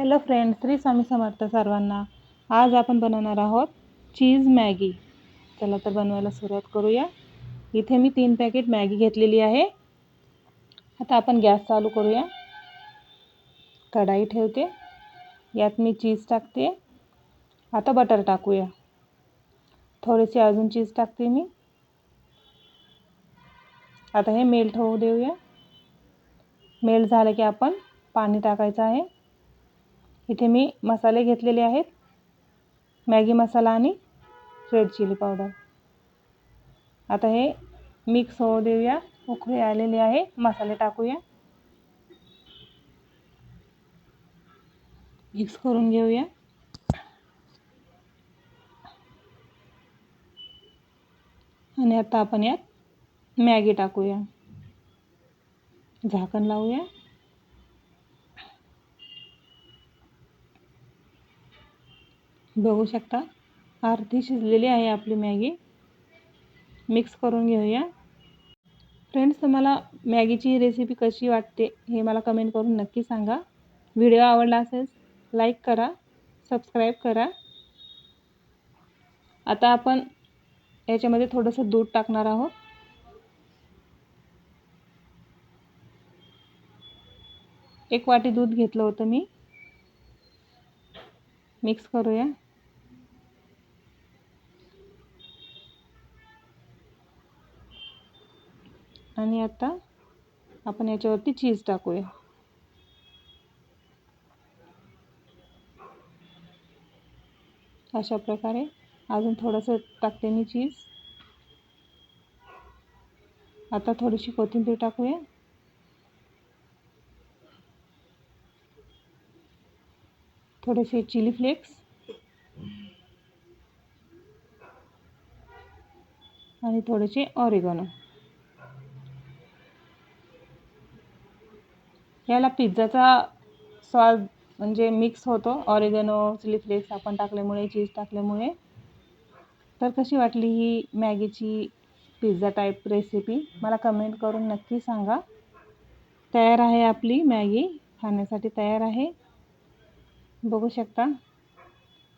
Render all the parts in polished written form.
Hello friends, Shri Swami Samarth सर्वांना। आज आपण बनवणार आहोत चीज मॅगी। चला तर बनवायला सुरुवात करूया। इथे मी 3 पॅकेट मॅगी घेतलेली आहे। आता आपण गॅस चालू करूया। कढाई ठेवते, यात मी चीज टाकते। आता बटर टाकूया। थोडेसे अजून चीज टाकते मी। आता हे मेल्ट होऊ देऊया। मेल्ट झालं की आपण पाणी टाकायचं आहे। इथे मी मसाले घेतलेले आहेत, मॅगी मसाला आणि रेड चिली पावडर। आता हे मिक्स होऊ देऊया। उकळी आलेली आहे, मसाले टाकूया, मिक्स करून घेऊया। आणि आता आपण यात मॅगी टाकूया, झाकण लावूया। बघू शकता अर्धी शिजलेली आहे आपली मॅगी। मिक्स करून घेऊया। फ्रेंड्स, तुम्हाला मॅगीची रेसिपी कशी वाटते हे मला कमेंट करून नक्की सांगा। व्हिडिओ आवडला असेल लाईक करा, सबस्क्राईब करा। आता आपण याच्यामध्ये थोडंसं दूध टाकणार आहोत। एक वाटी दूध घेतलं होतं मी। मिक्स करूया। आणि आता आपण याच्यावरती चीज टाकूया। अशा प्रकारे अजून थोडंसं टाकते मी चीज। आता थोडीशी कोथिंबीर टाकूया। थोडेसे चिली फ्लेक्स आणि थोडेसे ऑरिगॅनो। याला पिझ्झाचा स्वाद म्हणजे मिक्स होतो, ऑरिगॅनो चिली फ्लेक्स आपण टाकल्यामुळे, चीज टाकल्यामुळे। तर कशी वाटली ही मॅगीची पिझ्झा टाईप रेसिपी मला कमेंट करून नक्की सांगा। तयार आहे आपली मॅगी, खाण्यासाठी तयार आहे। बघू शकता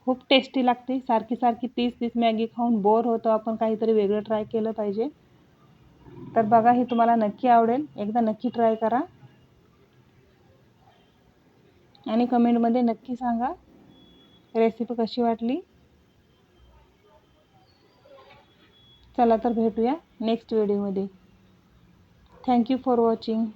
खूप टेस्टी लागते। सारखी सारखी तीच मॅगी खाऊन बोर होतो आपण, काहीतरी वेगळं ट्राय केलं पाहिजे। तर बघा, ही तुम्हाला नक्की आवडेल, एकदा नक्की ट्राय करा आणि कमेंटमध्ये नक्की सांगा रेसिपी कशी वाटली। चला तर भेटूया नेक्स्ट व्हिडिओमध्ये। Thank you for watching.